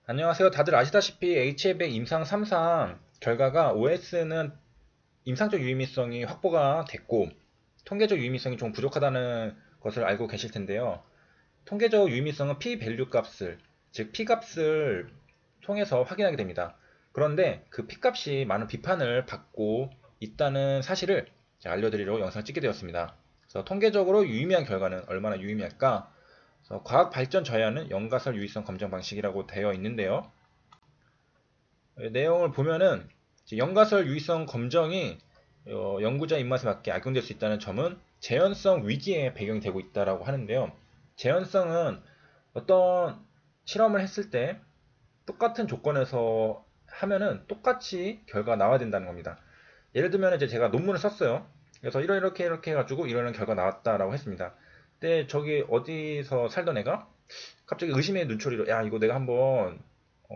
안녕하세요. 다들 아시다시피 HF의 임상 3상 결과가 OS는 임상적 유의미성이 확보가 됐고 통계적 유의미성이 좀 부족하다는 것을 알고 계실 텐데요. 통계적 유의미성은 p-밸류 값을, 즉 p-값을 통해서 확인하게 됩니다. 그런데 그 p-값이 많은 비판을 받고 있다는 사실을 제가 알려드리려고 영상을 찍게 되었습니다. 그래서 통계적으로 유의미한 결과는 얼마나 유의미할까? 과학 발전 저하는 연가설 유의성 검정 방식이라고 되어 있는데요. 내용을 보면은 연가설 유의성 검정이 연구자 입맛에 맞게 악용될 수 있다는 점은 재현성 위기에 배경이 되고 있다고 하는데요. 재현성은 어떤 실험을 했을 때 똑같은 조건에서 하면은 똑같이 결과가 나와야 된다는 겁니다. 예를 들면 이제 제가 논문을 썼어요. 그래서 이렇게 해가지고 이런 결과 나왔다라고 했습니다. 근데 저기 어디서 살던 애가 갑자기 의심의 눈초리로 야 이거 내가 한번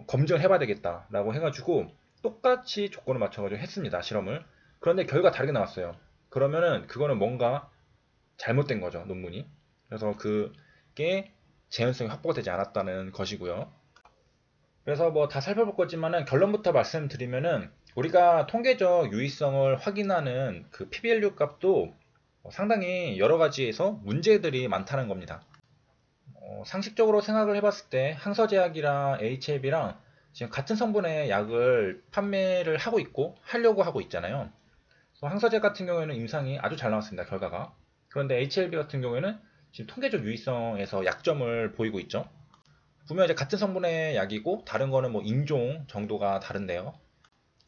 검증을 해봐야 되겠다라고 해가지고 똑같이 조건을 맞춰가지고 했습니다. 실험을. 그런데 결과 다르게 나왔어요. 그러면은 그거는 뭔가 잘못된 거죠. 논문이. 그래서 그게 재현성이 확보가 되지 않았다는 것이고요. 그래서 뭐 다 살펴볼 거지만은 결론부터 말씀드리면은 우리가 통계적 유의성을 확인하는 그 p-value 값도 상당히 여러 가지에서 문제들이 많다는 겁니다. 상식적으로 생각을 해봤을 때 항서제약이랑 HLB랑 지금 같은 성분의 약을 판매를 하고 있고 하려고 하고 있잖아요. 항서제약 같은 경우에는 임상이 아주 잘 나왔습니다. 결과가. 그런데 HLB 같은 경우에는 지금 통계적 유의성에서 약점을 보이고 있죠. 분명 이제 같은 성분의 약이고 다른 거는 뭐 인종 정도가 다른데요.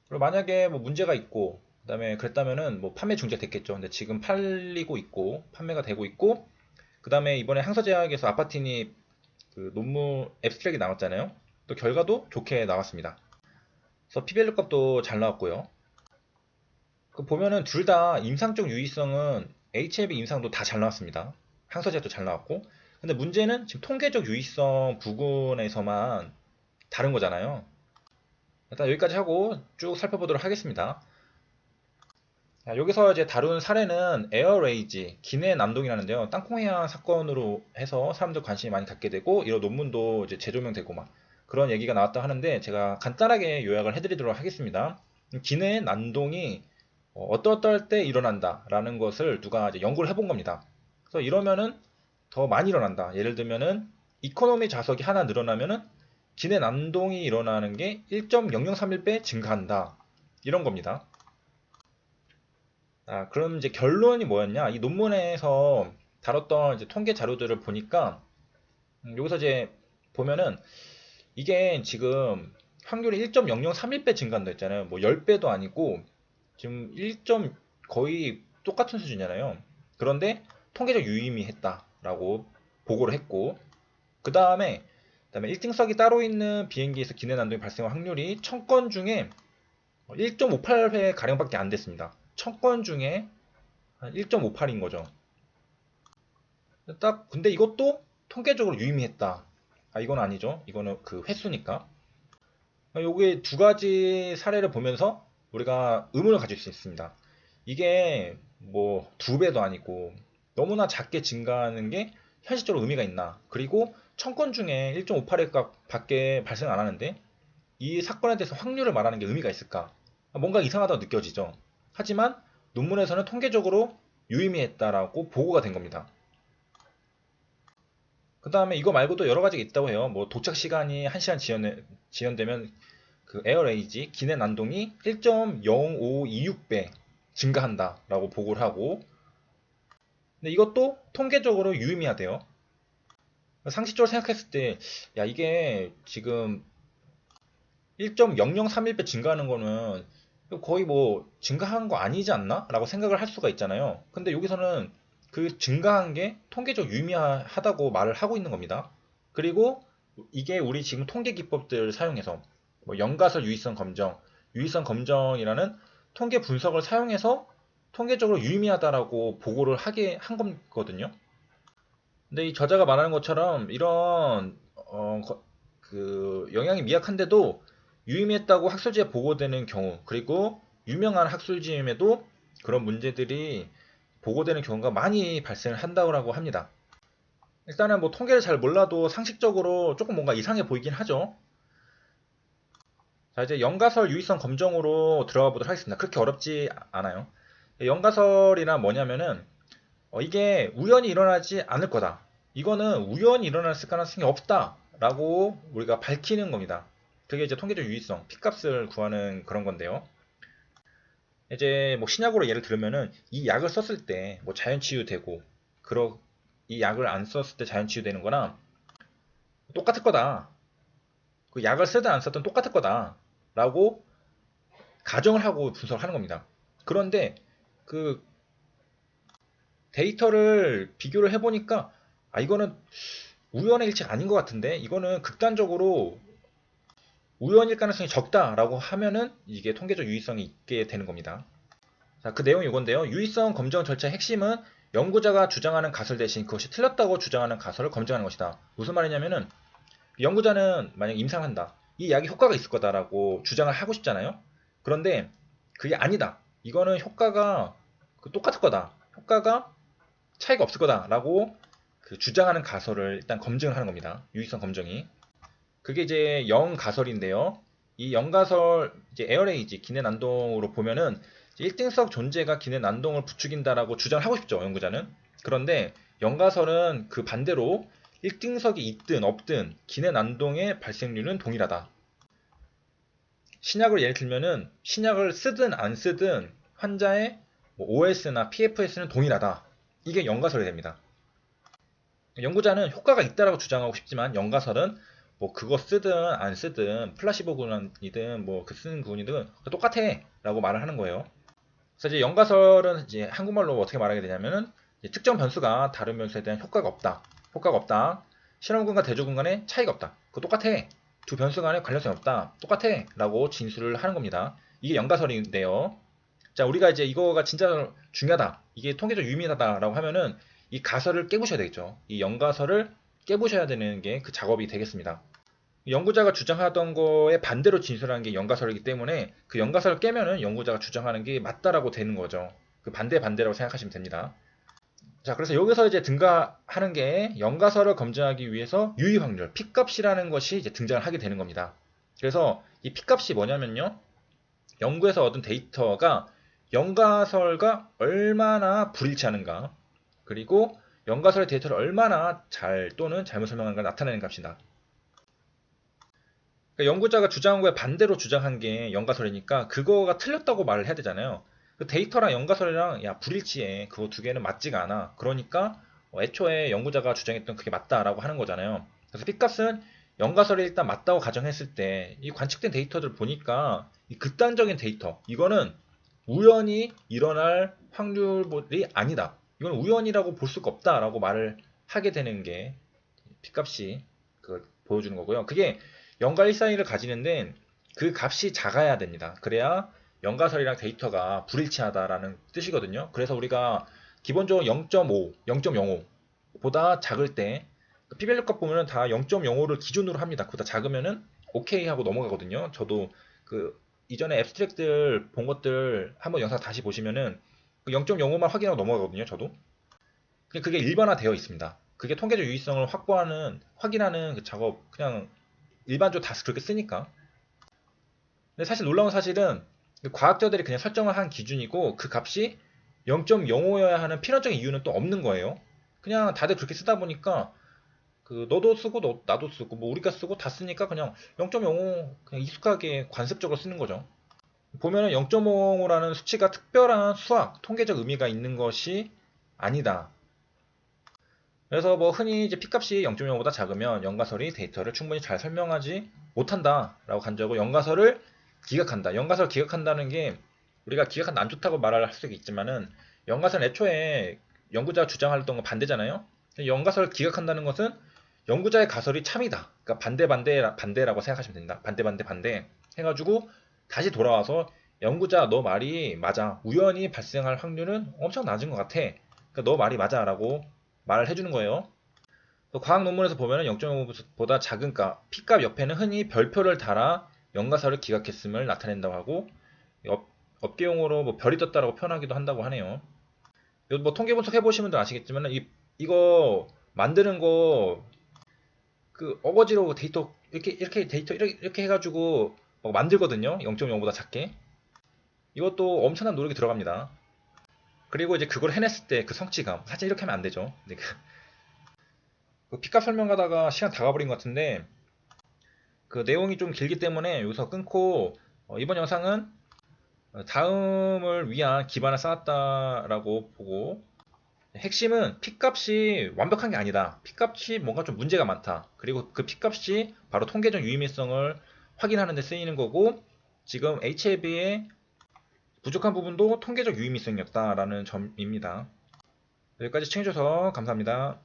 그리고 만약에 뭐 문제가 있고 그다음에 그랬다면은 뭐 판매 중지됐겠죠. 근데 지금 팔리고 있고 판매가 되고 있고 그다음에 이번에 항서제약에서 아파티니 그 논문 앱스트랙이 나왔잖아요. 또 결과도 좋게 나왔습니다. 그래서 p-value 값도 잘 나왔고요. 그 보면은 둘 다 임상적 유의성은 HLB 임상도 다 잘 나왔습니다. 항서제약도 잘 나왔고. 근데 문제는 지금 통계적 유의성 부분에서만 다른 거잖아요. 일단 여기까지 하고 쭉 살펴보도록 하겠습니다. 자, 여기서 이제 다룬 사례는 에어레이지, 기내 난동이라는데요. 땅콩해양 사건으로 해서 사람들 관심이 많이 갖게 되고, 이런 논문도 이제 재조명되고 막 그런 얘기가 나왔다 하는데, 제가 간단하게 요약을 해드리도록 하겠습니다. 기내 난동이 어떠어떠할 때 일어난다라는 것을 누가 이제 연구를 해본 겁니다. 그래서 이러면은 더 많이 일어난다. 예를 들면은 이코노미 좌석이 하나 늘어나면은 기내 난동이 일어나는 게 1.0031배 증가한다. 이런 겁니다. 그럼 이제 결론이 뭐였냐? 이 논문에서 다뤘던 이제 통계 자료들을 보니까 여기서 이제 보면은 이게 지금 확률이 1.0031배 증가한다 했잖아요. 뭐 10배도 아니고 지금 1. 거의 똑같은 수준이잖아요. 그런데 통계적 유의미했다라고 보고를 했고 그다음에 1등석이 따로 있는 비행기에서 기내 난동이 발생할 확률이 1000건 중에 1.58회 가량밖에 안 됐습니다. 1000건 중에 1.58인 거죠. 딱 근데 이것도 통계적으로 유의미했다. 이건 아니죠. 이거는 그 횟수니까. 요게 두 가지 사례를 보면서 우리가 의문을 가질 수 있습니다. 이게 뭐 두 배도 아니고 너무나 작게 증가하는 게 현실적으로 의미가 있나? 그리고 1000건 중에 1.58회 밖에 발생 안 하는데 이 사건에 대해서 확률을 말하는 게 의미가 있을까? 뭔가 이상하다고 느껴지죠. 하지만 논문에서는 통계적으로 유의미했다라고 보고가 된 겁니다. 그 다음에 이거 말고도 여러 가지가 있다고 해요. 뭐 도착 시간이 1시간 지연되면 그 에어레이지 기내 난동이 1.0526배 증가한다라고 보고를 하고 근데 이것도 통계적으로 유의미하대요. 상식적으로 생각했을 때 야 이게 지금 1.0031배 증가하는 거는 거의 뭐 증가한 거 아니지 않나? 라고 생각을 할 수가 있잖아요. 근데 여기서는 그 증가한 게 통계적 유의미하다고 말을 하고 있는 겁니다. 그리고 이게 우리 지금 통계 기법들을 사용해서 뭐 연가설 유의성 검정, 유의성 검정이라는 통계 분석을 사용해서 통계적으로 유의미하다라고 보고를 하게 한 거거든요. 근데 이 저자가 말하는 것처럼 이런 그 영향이 미약한데도 유의미했다고 학술지에 보고되는 경우 그리고 유명한 학술지임에도 그런 문제들이 보고되는 경우가 많이 발생을 한다고 합니다. 일단은 뭐 통계를 잘 몰라도 상식적으로 조금 뭔가 이상해 보이긴 하죠. 자, 이제 연가설 유의성 검정으로 들어가 보도록 하겠습니다. 그렇게 어렵지 않아요. 연가설이란 뭐냐면은 이게 우연히 일어나지 않을 거다. 이거는 우연히 일어날 가능성이 없다라고 우리가 밝히는 겁니다. 그게 이제 통계적 유의성, P값을 구하는 그런 건데요. 이제 뭐 신약으로 예를 들면은 이 약을 썼을 때 뭐 자연치유되고, 이 약을 안 썼을 때 자연치유되는 거랑 똑같을 거다. 그 약을 쓰든 안 썼든 똑같을 거다. 라고 가정을 하고 분석을 하는 겁니다. 그런데 그 데이터를 비교를 해보니까 이거는 우연의 일치가 아닌 것 같은데 이거는 극단적으로 우연일 가능성이 적다라고 하면은 이게 통계적 유의성이 있게 되는 겁니다. 자, 그 내용이 이건데요. 유의성 검정 절차의 핵심은 연구자가 주장하는 가설 대신 그것이 틀렸다고 주장하는 가설을 검증하는 것이다. 무슨 말이냐면은 연구자는 만약 임상을 한다. 이 약이 효과가 있을 거다라고 주장을 하고 싶잖아요. 그런데 그게 아니다. 이거는 효과가 똑같을 거다. 효과가 차이가 없을 거다라고 주장하는 가설을 일단 검증을 하는 겁니다. 유의성 검증이. 그게 이제 영가설인데요. 이 영가설 이제 에어레이지 기내 난동으로 보면은 1등석 존재가 기내 난동을 부추긴다라고 주장을 하고 싶죠, 연구자는. 그런데 영가설은 그 반대로 1등석이 있든 없든 기내 난동의 발생률은 동일하다. 신약을 예를 들면은 신약을 쓰든 안 쓰든 환자의 OS나 PFS는 동일하다. 이게 영가설이 됩니다. 연구자는 효과가 있다라고 주장하고 싶지만 영가설은 뭐 그거 쓰든 안 쓰든 플라시보 군이든 뭐 그 쓰는 군이든 똑같아라고 말을 하는 거예요. 그래서 이제 연가설은 이제 한국말로 어떻게 말하게 되냐면은 특정 변수가 다른 변수에 대한 효과가 없다. 효과가 없다. 실험군과 대조군 간에 차이가 없다. 그거 똑같아. 두 변수 간에 관련성이 없다. 똑같아. 라고 진술을 하는 겁니다. 이게 연가설인데요. 자, 우리가 이제 이거가 진짜 중요하다. 이게 통계적 유의미하다라고 하면은 이 가설을 깨부셔야 되겠죠. 이 연가설을 깨부셔야 되는 게 그 작업이 되겠습니다. 연구자가 주장하던 거에 반대로 진술하는 게 연가설이기 때문에 그 연가설을 깨면은 연구자가 주장하는 게 맞다라고 되는 거죠. 그 반대라고 생각하시면 됩니다. 자, 그래서 여기서 이제 등장하는 게 연가설을 검증하기 위해서 유의 확률, P값이라는 것이 이제 등장을 하게 되는 겁니다. 그래서 이 P값이 뭐냐면요. 연구에서 얻은 데이터가 연가설과 얼마나 불일치하는가, 그리고 연가설의 데이터를 얼마나 잘 또는 잘못 설명하는가 나타내는 값이다. 그러니까 연구자가 주장한 거에 반대로 주장한 게 연가설이니까 그거가 틀렸다고 말을 해야 되잖아요. 그 데이터랑 연가설이랑 불일치해. 그거 두 개는 맞지가 않아. 그러니까 애초에 연구자가 주장했던 그게 맞다라고 하는 거잖아요. 그래서 P값은 연가설이 일단 맞다고 가정했을 때 이 관측된 데이터들 보니까 이 극단적인 데이터 이거는 우연히 일어날 확률이 아니다. 이건 우연이라고 볼 수가 없다라고 말을 하게 되는 게 P값이 보여주는 거고요. 그게 연가 142를 가지는데 그 값이 작아야 됩니다. 그래야 연가설이랑 데이터가 불일치하다라는 뜻이거든요. 그래서 우리가 기본적으로 0.5, 0.05 보다 작을 때 P밸류 값 보면은 다 0.05를 기준으로 합니다. 그보다 작으면은 오케이 하고 넘어가거든요. 저도 그 이전에 앱스트랙들 본 것들 한번 영상 다시 보시면은 0.05만 확인하고 넘어가거든요. 저도. 그게 일반화 되어 있습니다. 그게 통계적 유의성을 확인하는 그 작업, 그냥 일반적으로 다 그렇게 쓰니까. 근데 사실 놀라운 사실은 과학자들이 그냥 설정을 한 기준이고 그 값이 0.05여야 하는 필연적인 이유는 또 없는 거예요. 그냥 다들 그렇게 쓰다 보니까 너도 쓰고 나도 쓰고 뭐 우리가 쓰고 다 쓰니까 그냥 0.05 그냥 익숙하게 관습적으로 쓰는 거죠. 보면은 0.05라는 수치가 특별한 수학, 통계적 의미가 있는 것이 아니다. 그래서 뭐 흔히 이제 P값이 0.05보다 작으면 연가설이 데이터를 충분히 잘 설명하지 못한다라고 간주하고 연가설을 기각한다. 연가설을 기각한다는 게 우리가 기각한다 안 좋다고 말을 할 수도 있지만은 연가설은 애초에 연구자가 주장하던 거 반대잖아요. 연가설을 기각한다는 것은 연구자의 가설이 참이다. 그러니까 반대라고 생각하시면 됩니다. 반대 해가지고 다시 돌아와서 연구자 너 말이 맞아. 우연히 발생할 확률은 엄청 낮은 것 같아. 그러니까 너 말이 맞아라고 말을 해주는 거예요. 또 과학 논문에서 보면 0.5보다 작은 값, P값 옆에는 흔히 별표를 달아 연가설을 기각했음을 나타낸다고 하고 업계 용어로 뭐 별이 떴다라고 표현하기도 한다고 하네요. 뭐 통계 분석 해보시면 아시겠지만 이거 만드는 거 어거지로 데이터 이렇게 해가지고 만들거든요. 0.0보다 작게. 이것도 엄청난 노력이 들어갑니다. 그리고 이제 그걸 해냈을 때 그 성취감. 사실 이렇게 하면 안 되죠. 근데 그 픽값 설명하다가 시간 다 가버린 것 같은데, 그 내용이 좀 길기 때문에 여기서 끊고, 이번 영상은 다음을 위한 기반을 쌓았다라고 보고, 핵심은 픽값이 완벽한 게 아니다. 픽값이 뭔가 좀 문제가 많다. 그리고 그 픽값이 바로 통계적 유의미성을 확인하는 데 쓰이는 거고, 지금 HLB의 부족한 부분도 통계적 유의미성이었다라는 점입니다. 여기까지 시청해주셔서 감사합니다.